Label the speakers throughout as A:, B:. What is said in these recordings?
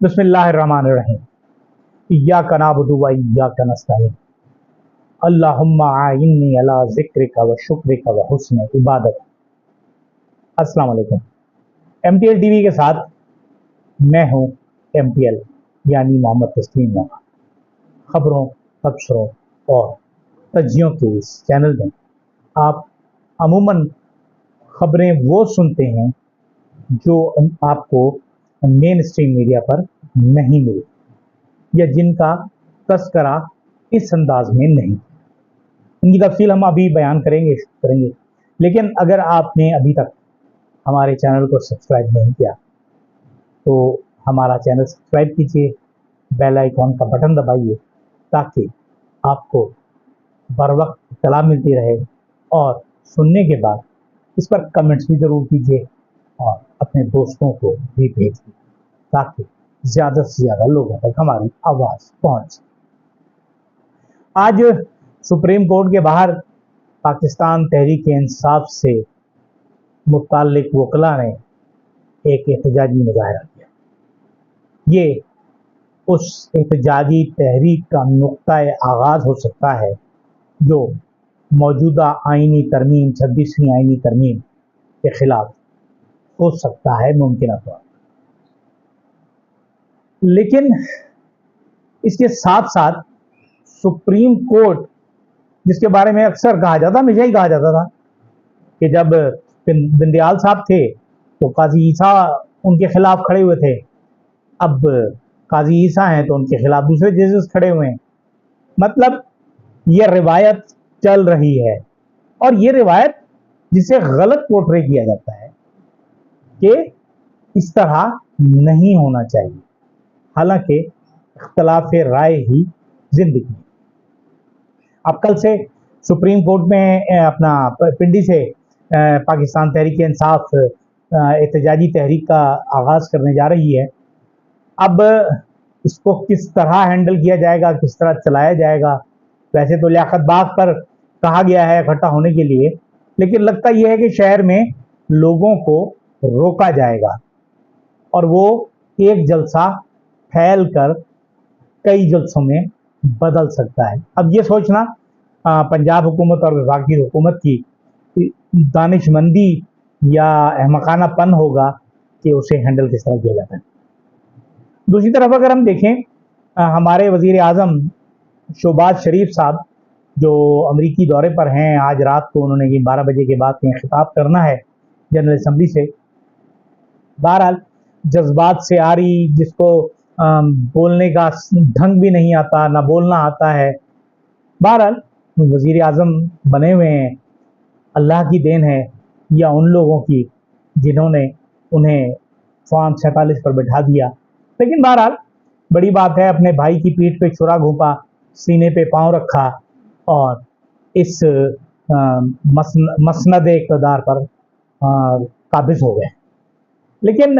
A: बिस्मिल्लाहिर्रहमानिर्रहीम। इय्याका नअबुदु व इय्याका नस्तईन। अल्लाहुम्मा आइन्नी अला ज़िक्रिका व शुक्रिका व हुस्न इबादत। अस्सलाम वालेकुम। MTL टीवी के साथ मैं हूँ MTL यानी मोहम्मद तस्लीम नामा। खबरों, तबसरों और तज्जियों के इस चैनल में आप अमूमन खबरें वो सुनते हैं जो आपको मेन स्ट्रीम मीडिया पर नहीं मिली या जिनका तस्करा इस अंदाज में नहीं। इनकी तफसील हम अभी बयान करेंगे। लेकिन अगर आपने अभी तक हमारे चैनल को सब्सक्राइब नहीं किया तो हमारा चैनल सब्सक्राइब कीजिए, बेल आइकॉन का बटन दबाइए ताकि आपको बर वक्त इत्तला मिलती रहे, और सुनने के बाद इस पर कमेंट्स भी ज़रूर कीजिए और अपने दोस्तों को भी भेजिए ताकि ज़्यादा से ज़्यादा लोगों तक हमारी आवाज़ पहुँचे। आज सुप्रीम कोर्ट के बाहर पाकिस्तान तहरीक इंसाफ से मुताल्लिक वकला ने एक एहतजाजी मुजाहरा किया। ये उस एहतजाजी तहरीक का नुक्ता आगाज़ हो सकता है जो मौजूदा आइनी तरमीम 26वीं आइनी तरमीम के खिलाफ हो सकता है मुमकिन तौर। लेकिन इसके साथ साथ सुप्रीम कोर्ट, जिसके बारे में अक्सर कहा जाता, हमेशा ही कहा जाता था कि जब बिंदयाल साहब थे तो काजी ईसा उनके खिलाफ खड़े हुए थे, अब काजी ईसा हैं तो उनके खिलाफ दूसरे जजेस खड़े हुए हैं। मतलब ये रिवायत चल रही है, और ये रिवायत जिसे गलत पोर्ट्रे किया जाता है कि इस तरह नहीं होना चाहिए, हालांकि इख्तलाफ राय ही जिंदगी। अब कल से सुप्रीम कोर्ट में अपना पिंडी से पाकिस्तान तहरीक इंसाफ एहतजाजी तहरीक का आगाज़ करने जा रही है। अब इसको किस तरह हैंडल किया जाएगा, किस तरह चलाया जाएगा, वैसे तो लियाकत बाग पर कहा गया है इकट्ठा होने के लिए, लेकिन लगता यह है कि शहर में लोगों को रोका जाएगा और वो एक जलसा फैल कर कई जलसों में बदल सकता है। अब ये सोचना पंजाब हुकूमत और वफाकी हुकूमत की दानिशमंदी या अहमकानापन होगा कि उसे हैंडल किस तरह किया जाता है। दूसरी तरफ अगर हम देखें, हमारे वज़ीर आज़म शहबाज शरीफ साहब जो अमरीकी दौरे पर हैं, आज रात को उन्होंने ये 12 बजे के बाद कहीं खिताब करना है जनरल असम्बली से। बहरहाल जज्बात से आ रही, जिसको बोलने का ढंग भी नहीं आता, ना बोलना आता है। बहरहाल वज़ीर आज़म बने हुए हैं, अल्लाह की देन है या उन लोगों की जिन्होंने उन्हें फॉर्म 47 पर बैठा दिया। लेकिन बहरहाल बड़ी बात है, अपने भाई की पीठ पे छुरा घोंपा, सीने पे पांव रखा और इस मसनद इक़्तिदार पर काबिज हो गए। लेकिन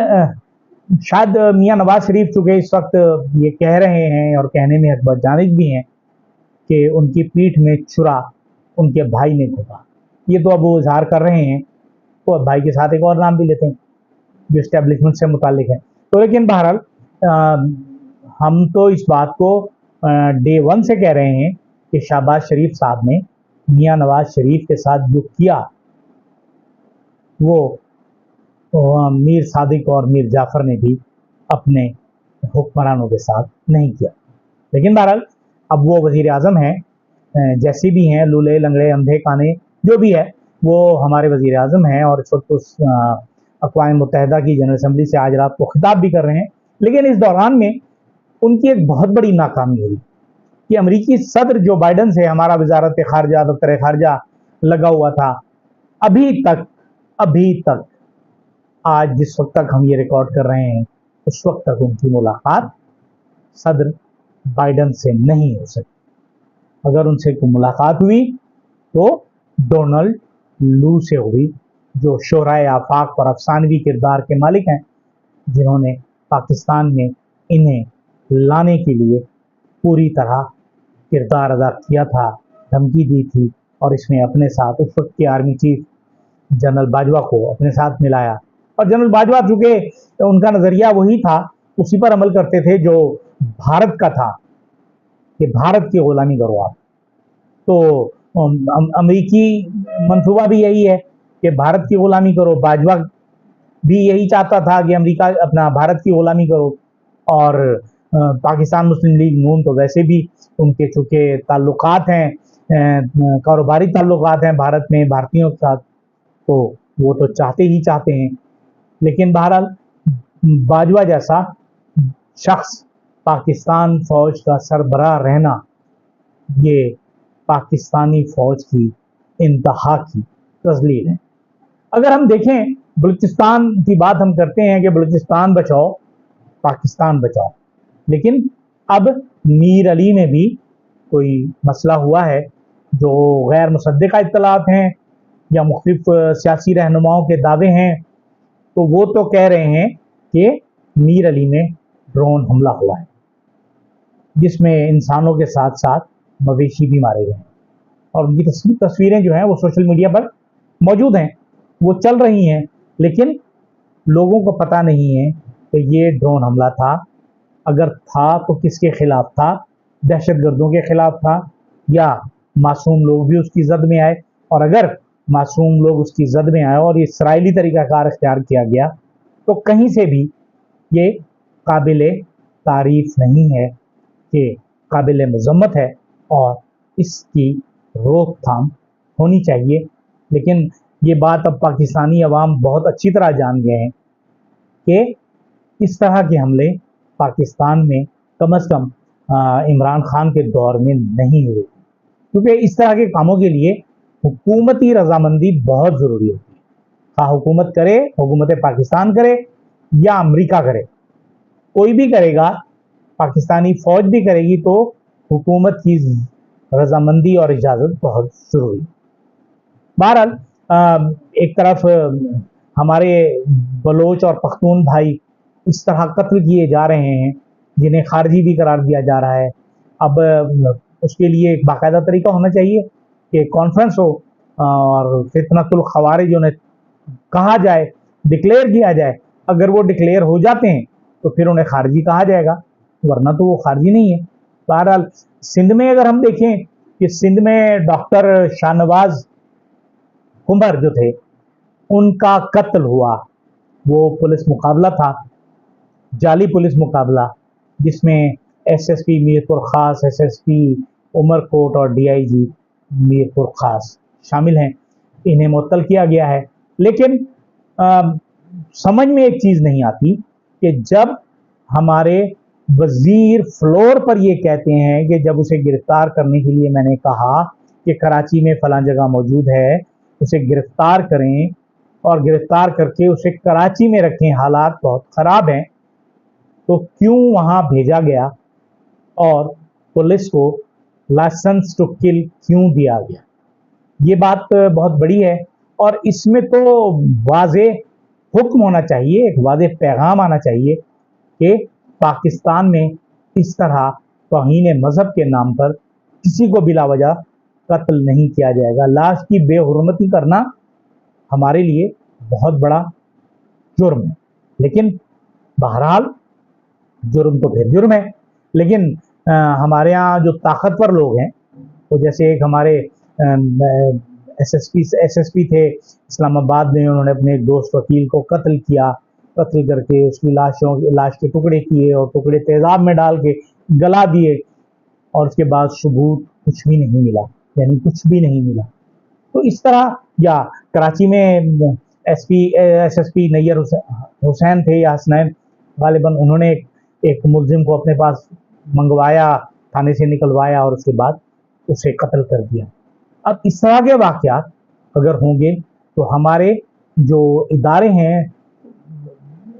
A: शायद मियाँ नवाज शरीफ चूँकि इस वक्त ये कह रहे हैं और कहने में हकबजानिब भी हैं कि उनकी पीठ में छुरा उनके भाई ने घोंपा, ये तो अब वो इजहार कर रहे हैं, तो अब भाई के साथ एक और नाम भी लेते हैं जो इस्टेब्लिशमेंट से मुताल्लिक है। तो लेकिन बहरहाल हम तो इस बात को डे वन से कह रहे हैं कि शहबाज शरीफ साहब ने मियाँ नवाज शरीफ के साथ जो किया वो मीर सादिक और मीर जाफ़र ने भी अपने हुक्मरानों के साथ नहीं किया। लेकिन बहरहाल अब वो वज़ीर आज़म हैं, जैसे भी हैं, लूले लंगड़े अंधे काने जो भी है, वो हमारे वज़ीर आज़म हैं और इस वक्त उस अक़वाम मुत्तहिदा की जनरल असम्बली से आज रात को खिताब भी कर रहे हैं। लेकिन इस दौरान में उनकी एक बहुत बड़ी नाकामी हुई कि अमरीकी सदर जो बाइडन से हमारा वज़ारत ख़ारजा, दफ्तर ख़ारजा लगा हुआ था, अभी तक आज जिस वक्त तक हम ये रिकॉर्ड कर रहे हैं उस वक्त तक उनकी मुलाकात सदर बाइडन से नहीं हो सकी। अगर उनसे कोई मुलाकात हुई तो डोनाल्ड लू से हुई, जो शोराए आफाक और अफसानवी किरदार के मालिक हैं, जिन्होंने पाकिस्तान में इन्हें लाने के लिए पूरी तरह किरदार अदा किया था, धमकी दी थी और इसमें अपने साथ उस वक्त के आर्मी चीफ जनरल बाजवा को अपने साथ मिलाया। और जनरल बाजवा चूँकि उनका नज़रिया वही था उसी पर अमल करते थे जो भारत का था कि भारत की गुलामी करो आप। तो अमेरिकी मंसूबा भी यही है कि भारत की गुलामी करो। बाजवा भी यही चाहता था कि अमेरिका अपना भारत की गुलामी करो। और पाकिस्तान मुस्लिम लीग नून तो वैसे भी उनके चूँकि ताल्लुकात हैं, कारोबारी ताल्लुकात हैं भारत में भारतीयों के साथ, तो वो तो चाहते ही चाहते हैं। लेकिन बहरहाल बाजवा जैसा शख्स पाकिस्तान फौज का सरबराह रहना, ये पाकिस्तानी फौज की इंतहा की तजलील है। अगर हम देखें, बलूचिस्तान की बात हम करते हैं कि बलूचिस्तान बचाओ पाकिस्तान बचाओ, लेकिन अब मीर अली में भी कोई मसला हुआ है जो गैर मुसद्दिक़ा इत्तलात हैं या मुख्तलिफ सियासी रहनुमाओं के दावे हैं, तो वो तो कह रहे हैं कि मीर अली में ड्रोन हमला हुआ है जिसमें इंसानों के साथ साथ मवेशी भी मारे गए हैं। और उनकी तस्वीरें जो हैं वो सोशल मीडिया पर मौजूद हैं, वो चल रही हैं, लेकिन लोगों को पता नहीं है कि ये ड्रोन हमला था। अगर था तो किसके खिलाफ था? दहशतगर्दों के खिलाफ था या मासूम लोग भी उसकी जद में आए? और अगर मासूम लोग उसकी जद में आए और इसराइली तरीक़ाकार इख्तियार किया गया तो कहीं से भी ये काबिल तारीफ़ नहीं है, कि काबिल मज़म्मत है और इसकी रोकथाम होनी चाहिए। लेकिन ये बात अब पाकिस्तानी अवाम बहुत अच्छी तरह जान गए हैं कि इस तरह के हमले पाकिस्तान में कम अज़ कम इमरान खान के दौर में नहीं हुए, क्योंकि इस तरह के कामों के लिए हुकूमती रजामंदी बहुत ज़रूरी होती है। हाँ, हुकूमत करे, हुकूमत पाकिस्तान करे या अमेरिका करे, कोई भी करेगा, पाकिस्तानी फ़ौज भी करेगी, तो हुकूमत की रजामंदी और इजाज़त बहुत ज़रूरी है। बहरहाल एक तरफ हमारे बलोच और पख्तून भाई इस तरह कत्ल किए जा रहे हैं जिन्हें खारजी भी करार दिया जा रहा है। अब उसके लिए एक बाकायदा तरीका होना चाहिए कि कॉन्फ्रेंस हो और फितनतुल खवारिज उन्हें कहा जाए, डिक्लेयर किया जाए। अगर वो डिक्लेयर हो जाते हैं तो फिर उन्हें खारजी कहा जाएगा, वरना तो वो खारजी नहीं है। बहरहाल सिंध में अगर हम देखें कि सिंध में डॉक्टर शाहनवाज कुंवर जो थे उनका कत्ल हुआ, वो पुलिस मुकाबला था, जाली पुलिस मुकाबला, जिसमें एसएसपी मीरपुर खास, एसएसपी उमरकोट और डीआईजी मीरपुर खास शामिल हैं। इन्हें मुअत्तल किया गया है। लेकिन समझ में एक चीज़ नहीं आती कि जब हमारे वजीर फ्लोर पर ये कहते हैं कि जब उसे गिरफ्तार करने के लिए मैंने कहा कि कराची में फलां जगह मौजूद है, उसे गिरफ्तार करें और गिरफ्तार करके उसे कराची में रखें, हालात बहुत ख़राब हैं, तो क्यों वहाँ भेजा गया और पुलिस को लाइसेंस टू किल क्यों दिया गया? ये बात बहुत बड़ी है और इसमें तो वाज़े हुक्म होना चाहिए, एक वाज़े पैगाम आना चाहिए कि पाकिस्तान में इस तरह तौहीन मज़हब के नाम पर किसी को बिला वजह कत्ल नहीं किया जाएगा। लाश की बेहुरमती करना हमारे लिए बहुत बड़ा जुर्म है। लेकिन बहरहाल जुर्म तो फिर जुर्म है। लेकिन हमारे यहाँ जो ताकतवर लोग हैं, तो जैसे एक हमारे एसएसपी थे इस्लामाबाद में, उन्होंने अपने एक दोस्त वकील को कत्ल किया, कत्ल करके उसकी लाश के टुकड़े किए और टुकड़े तेज़ाब में डाल के गला दिए और उसके बाद सबूत कुछ भी नहीं मिला, यानी कुछ भी नहीं मिला। तो इस तरह, या कराची में एसएसपी नैयर हुसैन थे या हसनैन गालिबन, उन्होंने एक मुल्जिम को अपने पास मंगवाया, थाने से निकलवाया और उसके बाद उसे कत्ल कर दिया। अब इस तरह के वाक़यात अगर होंगे तो हमारे जो इदारे हैं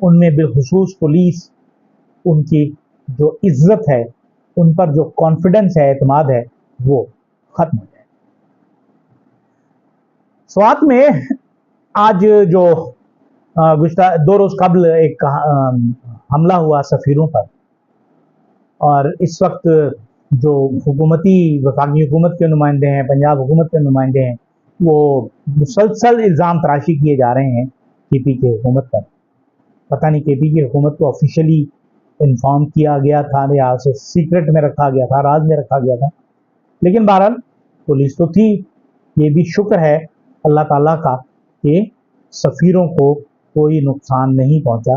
A: उनमें बिलखुसूस पुलिस, उनकी जो इज्जत है, उन पर जो कॉन्फिडेंस है, एतमाद है, वो ख़त्म हो जाए। स्वात में आज जो गुज़श्ता 2 रोज़ कबल एक हमला हुआ सफ़ीरों पर, और इस वक्त जो हुकूमती वफाकी हुकूमत के नुमाइंदे हैं, पंजाब हुकूमत के नुमाइंदे हैं, वो मुसलसल इल्ज़ाम तराशी किए जा रहे हैं केपी की हुकूमत पर। पता नहीं केपी की हुकूमत को ऑफिशियली انفارم کیا گیا تھا یا اسے سیکرٹ میں رکھا گیا تھا, راز میں رکھا گیا تھا. لیکن بہرحال پولیس تو تھی. یہ بھی شکر ہے اللہ تعالیٰ کا کہ سفیروں کو کوئی نقصان نہیں پہنچا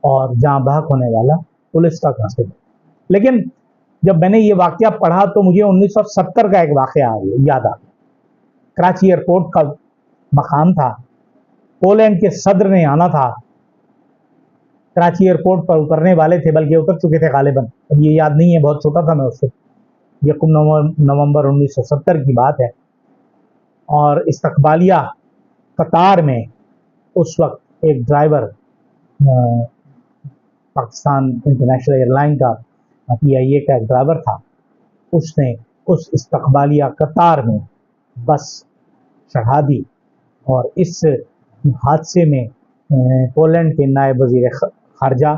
A: اور جاں بحق ہونے والا پولیس کا قاصد. لیکن جب میں نے یہ واقعہ پڑھا تو مجھے 1970 کا ایک واقعہ یاد آ گیا. کراچی ایئرپورٹ کا مقام تھا, پولینڈ کے صدر نے آنا تھا, کراچی ایئرپورٹ پر اترنے والے تھے, بلکہ اتر چکے تھے غالباً, اب یہ یاد نہیں ہے, بہت چھوٹا تھا میں اس وقت, یکم نومبر 1970 کی بات ہے. اور استقبالیہ قطار میں اس وقت ایک driver Pakistan international air line کا PIA کا ایک ڈرائیور تھا, اس نے اس استقبالیہ قطار میں بس چڑھا دی اور اس حادثے میں پولینڈ کے نائب وزیر خارجہ,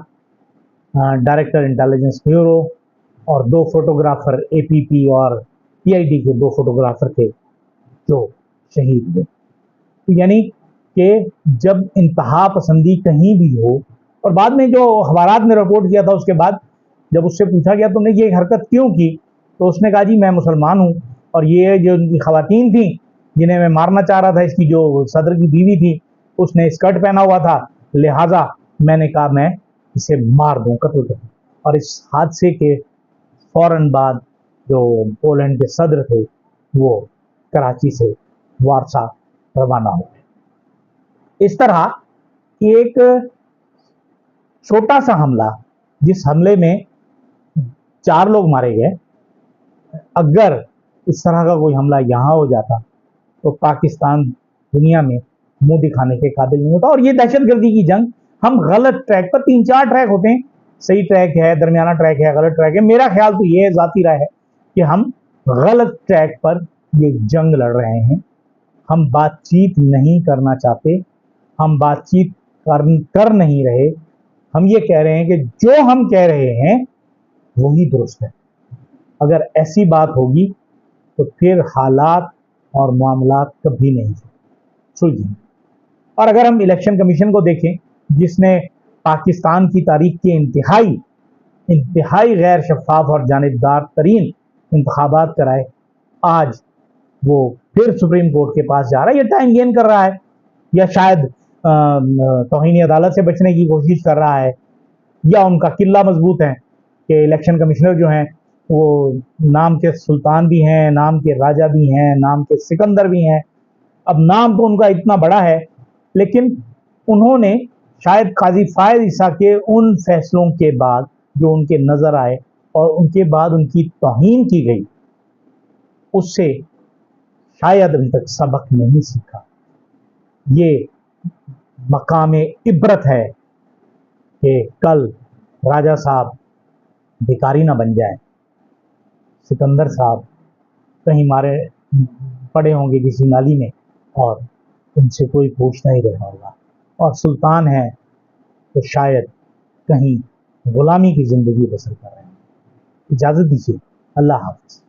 A: ڈائریکٹر انٹیلیجنس بیورو اور 2 فوٹوگرافر APP اور PID کے 2 فوٹوگرافر تھے جو شہید ہوئے. یعنی کہ جب انتہا پسندی کہیں بھی ہو, اور بعد میں جو اخبارات میں رپورٹ کیا تھا اس کے بعد جب اس سے پوچھا گیا تم نے یہ حرکت کیوں کی, تو اس نے کہا جی میں مسلمان ہوں اور یہ جو ان کی خواتین تھیں جنہیں میں مارنا چاہ رہا تھا, اس کی جو صدر کی بیوی تھی اس نے اسکرٹ پہنا ہوا تھا, لہٰذا میں نے کہا میں اسے مار دوں, قتل کر دوں. اور اس حادثے کے فوراً بعد جو پولینڈ کے صدر تھے وہ کراچی سے وارسا روانہ ہو گئے. اس طرح ایک چھوٹا سا حملہ, جس حملے میں 4 لوگ مارے گئے, اگر اس طرح کا کوئی حملہ یہاں ہو جاتا تو پاکستان دنیا میں منہ دکھانے کے قابل نہیں ہوتا. اور یہ دہشت گردی کی جنگ ہم غلط ٹریک پر, 3-4 ٹریک ہوتے ہیں, صحیح ٹریک ہے, درمیانہ ٹریک ہے, غلط ٹریک ہے. میرا خیال تو یہ ذاتی رائے ہے کہ ہم غلط ٹریک پر یہ جنگ لڑ رہے ہیں. ہم بات چیت نہیں کرنا چاہتے, ہم بات چیت کر نہیں رہے, ہم یہ کہہ رہے ہیں کہ جو ہم کہہ رہے ہیں وہی درست ہے. اگر ایسی بات ہوگی تو پھر حالات اور معاملات کبھی نہیں سلجھیں. اور اگر ہم الیکشن کمیشن کو دیکھیں جس نے پاکستان کی تاریخ کے انتہائی غیر شفاف اور جانبدار ترین انتخابات کرائے, آج وہ پھر سپریم کورٹ کے پاس جا رہا ہے, یہ ٹائم گین کر رہا ہے یا شاید توہین عدالت سے بچنے کی کوشش کر رہا ہے, یا ان کا قلعہ مضبوط ہے کہ الیکشن کمشنر جو ہیں وہ نام کے سلطان بھی ہیں, نام کے راجہ بھی ہیں, نام کے سکندر بھی ہیں. اب نام تو ان کا اتنا بڑا ہے, لیکن انہوں نے شاید قاضی فائز عیسیٰ کے ان فیصلوں کے بعد جو ان کے نظر آئے اور ان کے بعد ان کی توہین کی گئی, اس سے شاید ابھی تک سبق نہیں سیکھا. یہ مقام عبرت ہے کہ کل راجہ صاحب بھکاری نہ بن جائیں, سکندر صاحب کہیں مارے پڑے ہوں گے کسی نالی میں اور ان سے کوئی پوچھ نہیں رہا ہوگا, اور سلطان ہیں تو شاید کہیں غلامی کی زندگی بسر کر رہے ہیں. اجازت دیجیے, اللہ حافظ.